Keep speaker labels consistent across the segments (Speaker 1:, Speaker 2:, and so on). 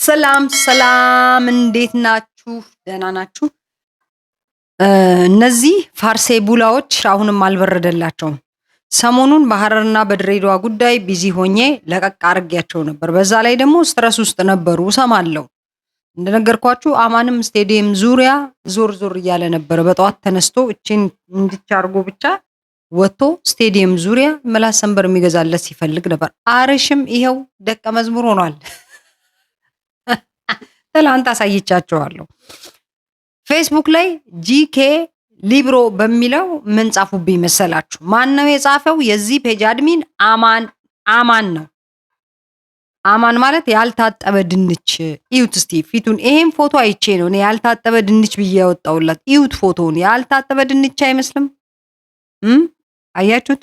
Speaker 1: ሰላም ሰላም፣ እንዴት ናችሁ? ደህና ናችሁ? እነዚህ ፋርሴ ቡላዎች አሁንም አልበረደላቸውም። ሰሞኑን በሐረርና በድሬዳዋ ጉዳይ ቢዚ ሆኜ ለቀቅ አድርጌያቸው ነበር። በዛ ላይ ደግሞ ስትረስ ውስጥ ነበሩ እሰማለሁ። እንደነገርኳችሁ አማንም ስቴዲየም ዙሪያ ዞር ዞር እያለ ነበር። በጠዋት ተነስቶ እቺን እንድች አድርጎ ብቻ ወጥቶ ስቴዲየም ዙሪያ ምላስ ሰንበር የሚገዛለት ሲፈልግ ነበር። አርሽም ይኸው ደቀ መዝሙር ሆኗል። ትላንት አሳይቻቸዋለሁ። ፌስቡክ ላይ ጂኬ ሊብሮ በሚለው ምን ጻፉብኝ መሰላችሁ? ማን ነው የጻፈው? የዚህ ፔጅ አድሚን አማን ነው። አማን ማለት ያልታጠበ ድንች። እዩት እስቲ ፊቱን። ይሄን ፎቶ አይቼ ነው እኔ ያልታጠበ ድንች ብዬ ያወጣውላት። እዩት ፎቶውን። ያልታጠበ ድንች አይመስልም? አያችሁት?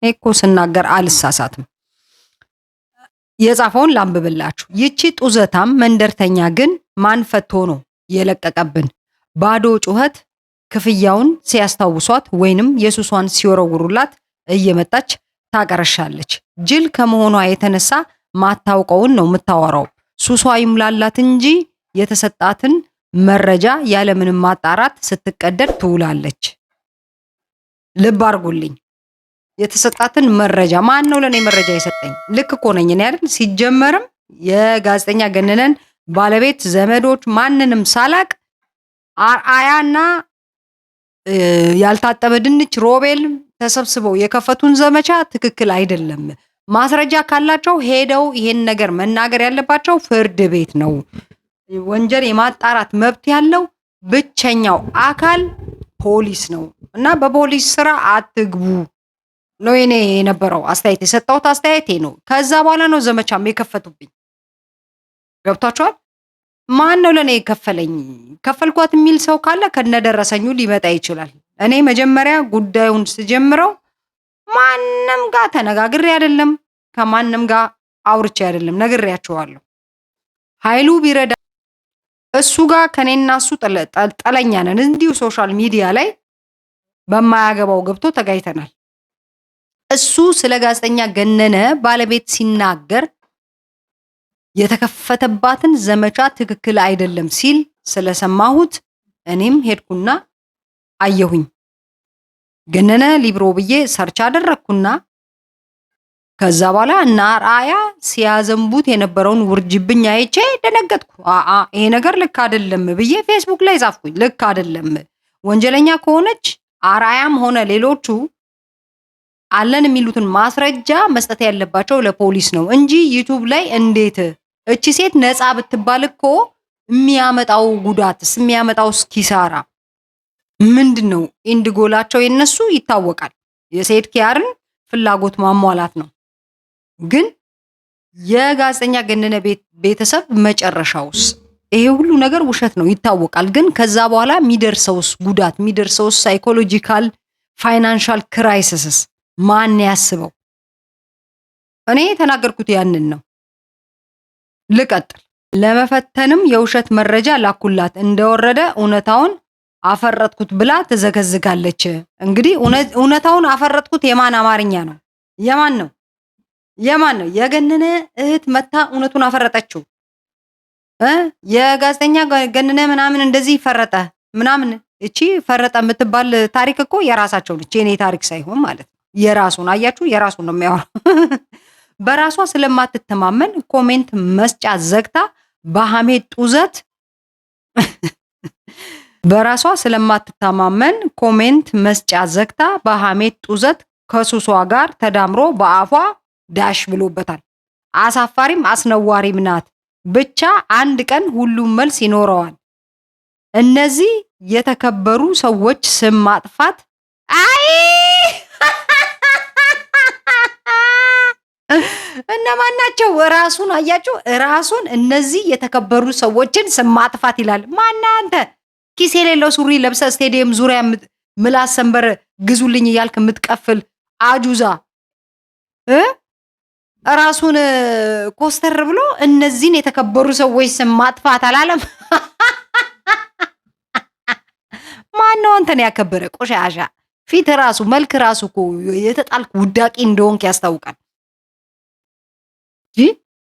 Speaker 1: እኔ እኮ ስናገር አልሳሳትም። የጻፈውን ላንብብላችሁ። ይቺ ጡዘታም መንደርተኛ ግን ማን ፈቶ ነው የለቀቀብን? ባዶ ጩኸት ክፍያውን ሲያስታውሷት ወይንም የሱሷን ሲወረውሩላት እየመጣች ታቀረሻለች። ጅል ከመሆኗ የተነሳ ማታውቀውን ነው የምታወራው። ሱሷ ይሙላላት እንጂ የተሰጣትን መረጃ ያለምንም ማጣራት ስትቀደድ ትውላለች። ልብ አድርጉልኝ። የተሰጣትን መረጃ ማን ነው ለኔ መረጃ የሰጠኝ? ልክ እኮ ነኝ እኔ አይደል? ሲጀመርም የጋዜጠኛ ገነነን ባለቤት ዘመዶች ማንንም ሳላቅ አርአያና ያልታጠበ ድንች ሮቤል ተሰብስበው የከፈቱን ዘመቻ ትክክል አይደለም። ማስረጃ ካላቸው ሄደው ይሄን ነገር መናገር ያለባቸው ፍርድ ቤት ነው። ወንጀል የማጣራት መብት ያለው ብቸኛው አካል ፖሊስ ነው እና በፖሊስ ስራ አትግቡ ነው የኔ የነበረው አስተያየት። የሰጠሁት አስተያየት ነው። ከዛ በኋላ ነው ዘመቻም የከፈቱብኝ። ገብቷቸዋል። ማን ነው ለኔ የከፈለኝ? ከፈልኳት የሚል ሰው ካለ ከነደረሰኙ ሊመጣ ይችላል። እኔ መጀመሪያ ጉዳዩን ስጀምረው ማንም ጋር ተነጋግሬ አይደለም፣ ከማንም ጋር አውርቼ አይደለም፣ ነግሬያቸዋለሁ። ኃይሉ ቢረዳ እሱ ጋር ከኔና እሱ ጠለኛ ነን። እንዲሁ ሶሻል ሚዲያ ላይ በማያገባው ገብቶ ተጋይተናል። እሱ ስለ ጋዜጠኛ ገነነ ባለቤት ሲናገር የተከፈተባትን ዘመቻ ትክክል አይደለም ሲል ስለሰማሁት እኔም ሄድኩና አየሁኝ። ገነነ ሊብሮ ብዬ ሰርች አደረግኩና ከዛ በኋላ እና አርአያ ሲያዘንቡት የነበረውን ውርጅብኝ አይቼ ደነገጥኩ። ይሄ ነገር ልክ አይደለም ብዬ ፌስቡክ ላይ ጻፍኩኝ። ልክ አይደለም፣ ወንጀለኛ ከሆነች አርአያም ሆነ ሌሎቹ አለን የሚሉትን ማስረጃ መስጠት ያለባቸው ለፖሊስ ነው እንጂ ዩቲዩብ ላይ እንዴት እቺ ሴት ነፃ ብትባል እኮ የሚያመጣው ጉዳትስ የሚያመጣው ኪሳራ ምንድነው? ኢንድ ጎላቸው የነሱ ይታወቃል። የሴት ኪያርን ፍላጎት ማሟላት ነው። ግን የጋዜጠኛ ገነነ ቤተሰብ መጨረሻውስ ይሄ ሁሉ ነገር ውሸት ነው ይታወቃል። ግን ከዛ በኋላ የሚደርሰውስ ጉዳት የሚደርሰውስ ሳይኮሎጂካል ፋይናንሻል ክራይሲስስ ማን ያስበው? እኔ የተናገርኩት ያንን ነው። ልቀጥል። ለመፈተንም የውሸት መረጃ ላኩላት። እንደወረደ እውነታውን አፈረጥኩት ብላ ትዘገዝጋለች። እንግዲህ እውነታውን አፈረጥኩት የማን አማርኛ ነው? የማን ነው? የገነነ እህት መታ እውነቱን አፈረጠችው። የጋዜጠኛ ገነነ ምናምን እንደዚህ ፈረጠ ምናምን። እቺ ፈረጠ የምትባል ታሪክ እኮ የራሳቸው ነች፣ የኔ ታሪክ ሳይሆን ማለት ነው። የራሱን አያችሁ፣ የራሱን ነው የሚያወራው። በራሷ ስለማትተማመን ኮሜንት መስጫ ዘግታ በሐሜት ጡዘት በራሷ ስለማትተማመን ኮሜንት መስጫ ዘግታ በሐሜት ጡዘት ከሱሷ ጋር ተዳምሮ በአፏ ዳሽ ብሎበታል። አሳፋሪም አስነዋሪም ናት። ብቻ አንድ ቀን ሁሉም መልስ ይኖረዋል። እነዚህ የተከበሩ ሰዎች ስም ማጥፋት እነማን ናቸው? ራሱን አያችሁ፣ ራሱን እነዚህ የተከበሩ ሰዎችን ስም ማጥፋት ይላል። ማን አንተ? ኪስ የሌለው ሱሪ ለብሰ ስቴዲየም ዙሪያ ምላስ ሰንበር ግዙልኝ እያልክ የምትቀፍል አጁዛ ራሱን ኮስተር ብሎ እነዚህን የተከበሩ ሰዎች ስም ማጥፋት አላለም። ማን ነው አንተን ያከበረ? ቆሻሻ ፊት ራሱ መልክ ራሱ እኮ የተጣልክ ውዳቂ እንደሆንክ ያስታውቃል።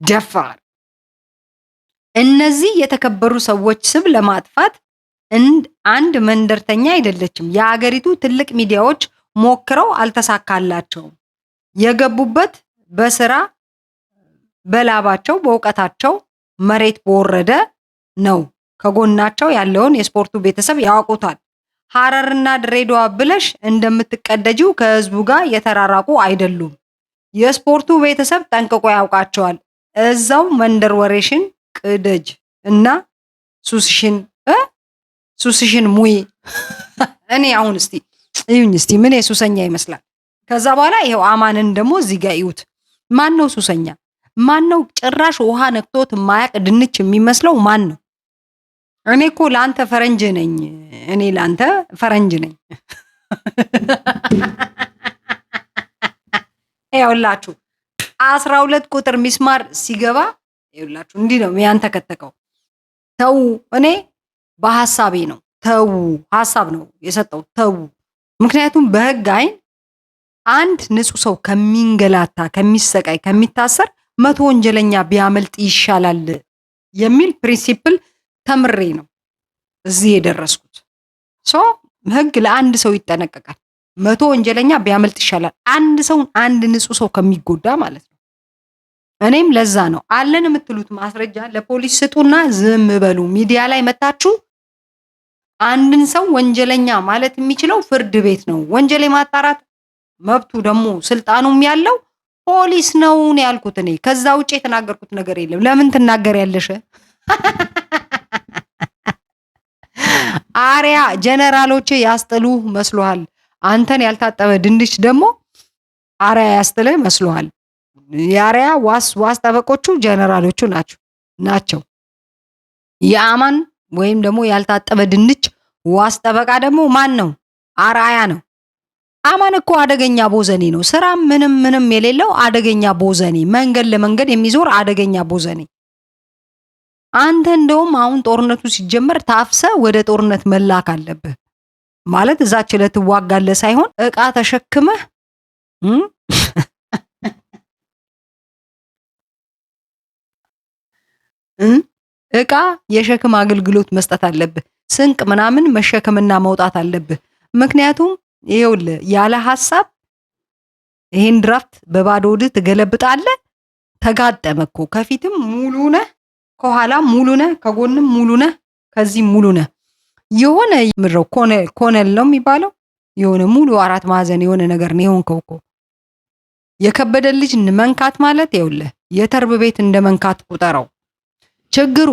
Speaker 1: ደፋር እነዚህ የተከበሩ ሰዎች ስም ለማጥፋት አንድ መንደርተኛ አይደለችም። የአገሪቱ ትልቅ ሚዲያዎች ሞክረው አልተሳካላቸውም። የገቡበት በስራ በላባቸው በእውቀታቸው መሬት በወረደ ነው። ከጎናቸው ያለውን የስፖርቱ ቤተሰብ ያውቁታል። ሐረርና ድሬዳዋ ብለሽ እንደምትቀደጂው ከህዝቡ ጋር የተራራቁ አይደሉም። የስፖርቱ ቤተሰብ ጠንቅቆ ያውቃቸዋል። እዛው መንደር ወሬሽን ቅደጅ እና ሱስሽን ሙይ። እኔ አሁን እስቲ እዩኝ እስቲ ምን ሱሰኛ ይመስላል። ከዛ በኋላ ይሄው አማንን ደግሞ እዚህ ጋር እዩት። ማን ነው ሱሰኛ? ማን ነው ጭራሽ ውሃ ነክቶት የማያቅ ድንች የሚመስለው ማን ነው? እኔ እኮ ለአንተ ፈረንጅ ነኝ። እኔ ለአንተ ፈረንጅ ነኝ። ይኸውላችሁ 12 ቁጥር ሚስማር ሲገባ ይኸውላችሁ እንዲህ ነው ያንተከተከው። ተው፣ እኔ በሐሳቤ ነው። ተው፣ ሐሳብ ነው የሰጠው። ተው፣ ምክንያቱም በህግ አይን አንድ ንጹህ ሰው ከሚንገላታ ከሚሰቃይ ከሚታሰር 100 ወንጀለኛ ቢያመልጥ ይሻላል የሚል ፕሪንሲፕል ተምሬ ነው እዚህ የደረስኩት። ህግ ለአንድ ሰው ይጠነቀቃል። 100 ወንጀለኛ ቢያመልጥ ይሻላል አንድ ንጹህ ሰው ከሚጎዳ ማለት ነው። እኔም ለዛ ነው አለን የምትሉት ማስረጃ ለፖሊስ ስጡና ዝም በሉ። ሚዲያ ላይ መታችሁ አንድን ሰው ወንጀለኛ ማለት የሚችለው ፍርድ ቤት ነው። ወንጀል የማጣራት መብቱ ደግሞ ስልጣኑም ያለው ፖሊስ ነው ያልኩት እኔ። ከዛ ውጭ የተናገርኩት ነገር የለም። ለምን ትናገሪያለሽ? አሪያ ጀነራሎች ያስጥሉ መስሎሃል? አንተን ያልታጠበ ድንች ደግሞ አሪያ ያስጥለ መስሎሃል? የአሪያ ዋስ ጠበቆቹ ጀነራሎቹ ናቸው። የአማን ወይም ደግሞ ያልታጠበ ድንች ዋስ ጠበቃ ደግሞ ማን ነው? አራያ ነው። አማን እኮ አደገኛ ቦዘኔ ነው። ስራ ምንም የሌለው አደገኛ ቦዘኔ፣ መንገድ ለመንገድ የሚዞር አደገኛ ቦዘኔ። አንተ እንደውም አሁን ጦርነቱ ሲጀመር ታፍሰ ወደ ጦርነት መላክ አለብህ ማለት እዛች ልትዋጋለህ ሳይሆን እቃ ተሸክመህ እቃ የሸክም አገልግሎት መስጠት አለብህ። ስንቅ ምናምን መሸከምና መውጣት አለብህ። ምክንያቱም ይኸውልህ ያለ ሐሳብ ይሄን ድራፍት በባዶ ወድህ ትገለብጣለህ። ተጋጠመ እኮ ከፊትም ሙሉ ነህ፣ ከኋላም ሙሉ ነህ፣ ከጎንም ሙሉ ነህ፣ ከዚህም ሙሉ ነህ። የሆነ ምድረው ኮነል ነው የሚባለው የሆነ ሙሉ 4 ማዕዘን የሆነ ነገር ነው የሆንከው እኮ። የከበደ ልጅ መንካት ማለት ይኸውልህ የተርብ ቤት እንደ መንካት ቁጠረው። ችግሩ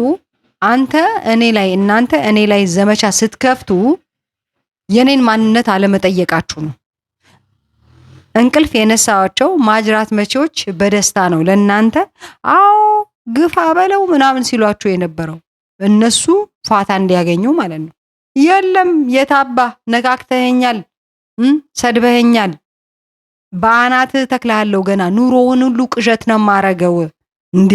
Speaker 1: አንተ እናንተ እኔ ላይ ዘመቻ ስትከፍቱ የኔን ማንነት አለመጠየቃችሁ ነው። እንቅልፍ የነሳዋቸው ማጅራት መቼዎች በደስታ ነው ለእናንተ አዎ ግፋ በለው ምናምን ሲሏችሁ የነበረው እነሱ ፋታ እንዲያገኙ ማለት ነው። የለም የታባ ነካክተኸኛል፣ ሰድበኸኛል፣ በአናትህ ተክልሃለሁ ገና ኑሮውን ሁሉ ቅዠት ነው የማረገው። እንዴ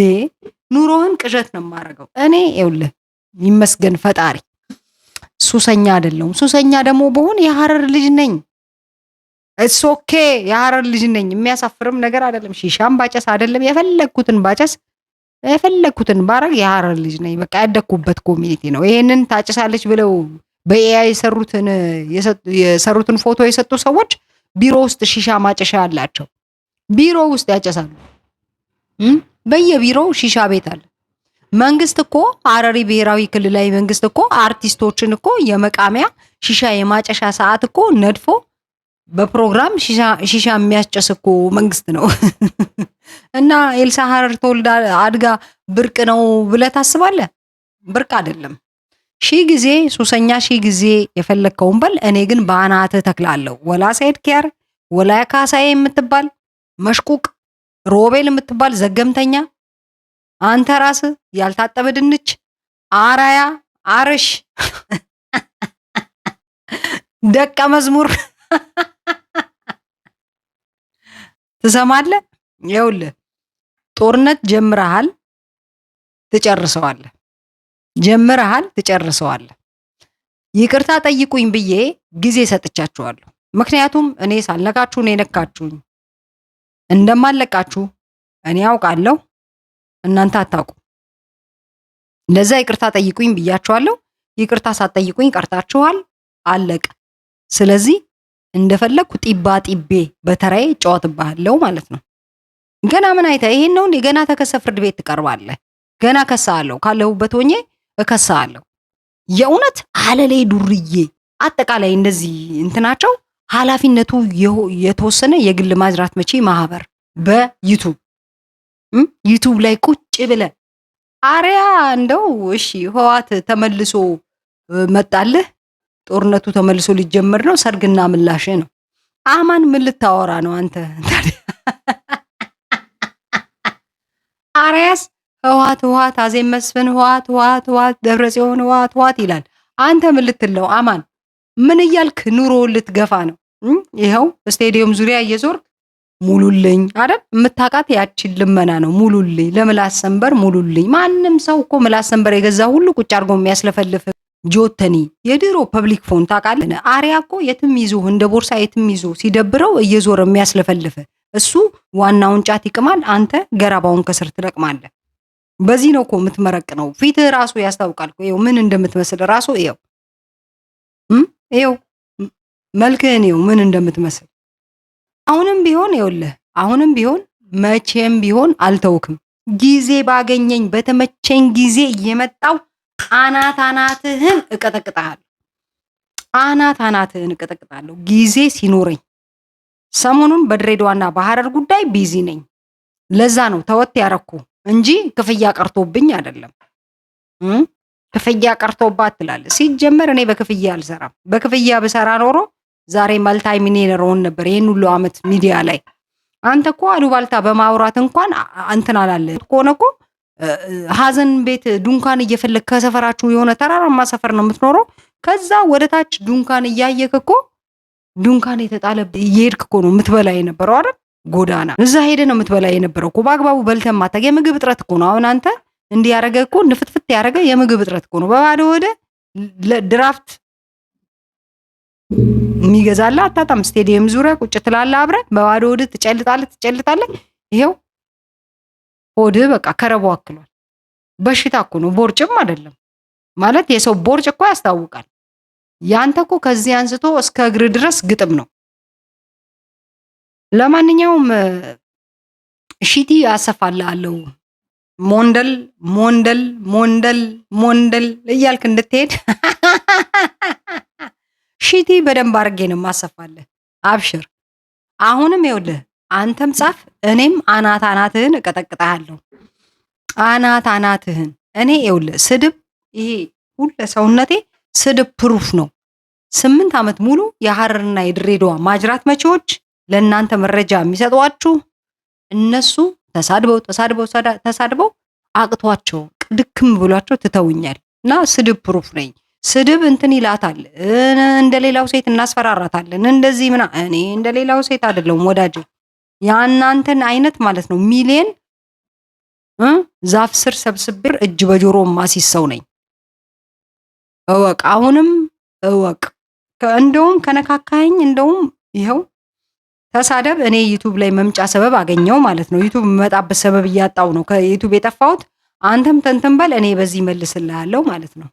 Speaker 1: ኑሮህን ቅዠት ነው የማረገው እኔ። ይኸውልህ ይመስገን ፈጣሪ ሱሰኛ አይደለሁም። ሱሰኛ ደግሞ በሆን የሐረር ልጅ ነኝ። እስ ኦኬ የሐረር ልጅ ነኝ። የሚያሳፍርም ነገር አይደለም። ሺሻም ባጨስ አይደለም የፈለግኩትን ባጨስ የፈለግኩትን ባረግ የሐረር ልጅ ነኝ። በቃ ያደኩበት ኮሚኒቲ ነው። ይሄንን ታጭሳለች ብለው በኤአይ የሰሩትን ፎቶ የሰጡ ሰዎች ቢሮ ውስጥ ሺሻ ማጨሻ አላቸው። ቢሮ ውስጥ ያጨሳሉ። በየቢሮው ሺሻ ቤት አለ። መንግስት እኮ ሐረሪ ብሔራዊ ክልላዊ መንግስት እኮ አርቲስቶችን እኮ የመቃሚያ ሺሻ የማጨሻ ሰዓት እኮ ነድፎ በፕሮግራም ሺሻ የሚያስጨስ እኮ መንግስት ነው። እና ኤልሳ ሐረር ተወልዳ አድጋ ብርቅ ነው ብለህ ታስባለህ? ብርቅ አይደለም። ሺህ ጊዜ ሱሰኛ፣ ሺህ ጊዜ የፈለግከውን በል። እኔ ግን በአናትህ ተክላለሁ። ወላ ሰይድ ኪያር ወላ ካሳዬ የምትባል መሽቁቅ፣ ሮቤል የምትባል ዘገምተኛ፣ አንተ ራስህ ያልታጠበ ድንች፣ አራያ አርሽ ደቀ መዝሙር ትሰማለህ? ይኸውልህ ጦርነት ጀምረሃል፣ ትጨርሰዋለህ። ይቅርታ ጠይቁኝ ብዬ ጊዜ ሰጥቻችኋለሁ። ምክንያቱም እኔ ሳልነካችሁ ነው የነካችሁኝ። እንደማለቃችሁ እኔ አውቃለሁ፣ እናንተ አታውቁ። ለዛ ይቅርታ ጠይቁኝ ብያችኋለሁ። ይቅርታ ሳትጠይቁኝ ቀርታችኋል። አለቀ። ስለዚህ እንደፈለግኩ ጢባ ጢቤ በተራዬ እጫወትብሃለሁ ማለት ነው። ገና ምን አይተህ ይሄን ነው እንዴ? ገና ተከሰ ፍርድ ቤት ትቀርባለህ። ገና ከሳለሁ ካለሁበት ሆኜ እከሳለሁ። የእውነት አለሌ ዱርዬ አጠቃላይ እንደዚህ እንትናቸው ኃላፊነቱ የተወሰነ የግል ማዝራት መቼ ማህበር በዩቱብ ዩቱብ ላይ ቁጭ ብለ አሪያ እንደው እሺ ህዋት ተመልሶ መጣልህ፣ ጦርነቱ ተመልሶ ሊጀመር ነው፣ ሰርግና ምላሽ ነው። አማን ምን ልታወራ ነው አንተ ታዲያ? አሪያስ ህዋት አዜብ መስፍን ህዋት ደብረጽዮን ህዋት ይላል። አንተ ምን ልትለው አማን? ምን እያልክ ኑሮ ልትገፋ ነው? ይኸው ስቴዲየም ዙሪያ እየዞርክ ሙሉልኝ አይደል? የምታውቃት ያችን ልመና ነው። ሙሉልኝ፣ ለምላስ ሰንበር ሙሉልኝ። ማንም ሰው እኮ ምላስ ሰንበር የገዛ ሁሉ ቁጭ አድርጎ የሚያስለፈልፍ ጆተኒ የድሮ ፐብሊክ ፎን ታውቃለህ? አሪያ እኮ የትም ይዞ እንደ ቦርሳ የትም ይዞ ሲደብረው እየዞረ የሚያስለፈልፍ እሱ ዋናውን ጫት ይቅማል፣ አንተ ገራባውን ከስር ትለቅማለህ። በዚህ ነው እኮ የምትመረቅ ነው። ፊትህ ራሱ ያስታውቃል። ይኸው ምን እንደምትመስል ራሱ ይኸው መልክህን ይኸው ምን እንደምትመስል። አሁንም ቢሆን ይኸውልህ፣ አሁንም ቢሆን መቼም ቢሆን አልተውክም። ጊዜ ባገኘኝ በተመቸኝ ጊዜ እየመጣው አናትህን እቀጠቅጣለሁ። አናትህን እቀጠቅጣለሁ ጊዜ ሲኖረኝ። ሰሞኑን በድሬዳዋና በሐረር ጉዳይ ቢዚ ነኝ። ለዛ ነው ተወት ያረኩ እንጂ ክፍያ ቀርቶብኝ አይደለም። ክፍያ ቀርቶባት ትላለህ። ሲጀመር እኔ በክፍያ አልሰራም። በክፍያ ብሰራ ኖሮ ዛሬ መልታይ ሚሊየነር ሆን ነበር። ይሄን ሁሉ አመት ሚዲያ ላይ አንተ እኮ አሉባልታ በማውራት እንኳን እንትን አላለ ከሆነ እኮ ሀዘን ቤት ዱንካን እየፈለግ ከሰፈራችሁ የሆነ ተራራማ ሰፈር ነው የምትኖረው። ከዛ ወደ ታች ዱንካን እያየክ እኮ ዱንካን የተጣለ እየሄድክ እኮ ነው የምትበላ የነበረው አይደል? ጎዳና እዛ ሄደ ነው የምትበላ የነበረው እኮ። በአግባቡ በልተህ ማታውቅ የምግብ እጥረት እኮ ነው። አሁን አንተ እንዲህ ያደረገ እኮ ንፍትፍት ያደረገ የምግብ እጥረት እኮ ነው። በባዶ ወደ ድራፍት የሚገዛላ አታጣም። ስቴዲየም ዙሪያ ቁጭ ትላለህ አብረን፣ በባዶ ወደ ትጨልጣለህ። ይሄው ሆድህ በቃ ከረቦ አክሏል። በሽታ እኮ ነው፣ ቦርጭም አይደለም ማለት። የሰው ቦርጭ እኮ ያስታውቃል። ያንተ እኮ ከዚህ አንስቶ እስከ እግር ድረስ ግጥም ነው። ለማንኛውም ሺቲ አሰፋልሃለሁ። ሞንደል እያልክ እንድትሄድ ሺቲ በደንብ አድርጌ ነው ማሰፋለህ። አብሽር። አሁንም ይኸውልህ አንተም ጻፍ፣ እኔም አናትህን እቀጠቅጣለሁ። አናትህን እኔ ይኸውልህ ስድብ፣ ይሄ ሁሉ ሰውነቴ ስድብ ፕሩፍ ነው። 8 ዓመት ሙሉ የሐረርና የድሬዳዋ ማጅራት መቼዎች ለእናንተ መረጃ የሚሰጧችሁ እነሱ ተሳድበው አቅቷቸው ድክም ብሏቸው ትተውኛል። እና ስድብ ፕሩፍ ነኝ። ስድብ እንትን ይላታል። እንደሌላው ሴት እናስፈራራታለን እንደዚህ ምና። እኔ እንደሌላው ሴት አይደለሁም ወዳጅ፣ ያናንተን አይነት ማለት ነው። ሚሊየን ዛፍ ስር ሰብስቤር እጅ በጆሮ ማሲስ ሰው ነኝ። እወቅ፣ አሁንም እወቅ። እንደውም ከነካካኝ እንደውም ይኸው ተሳደብ። እኔ ዩቱብ ላይ መምጫ ሰበብ አገኘው ማለት ነው። ዩቱብ መጣበት ሰበብ እያጣው ነው ከዩቱብ የጠፋሁት። አንተም ተንተን በል፣ እኔ በዚህ መልስልሃለሁ ማለት ነው።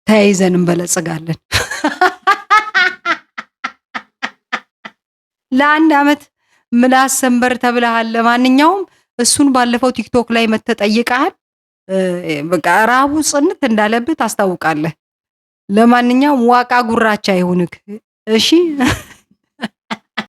Speaker 1: ተያይዘን እንበለጽጋለን። ለአንድ ዓመት ምላስ ሰንበር ተብለሃል። ለማንኛውም እሱን ባለፈው ቲክቶክ ላይ መተጠይቀሃል። በቃ ራቡ ጽንት እንዳለብህ ታስታውቃለህ። ለማንኛውም ዋቃ ጉራቻ ይሁንክ እሺ።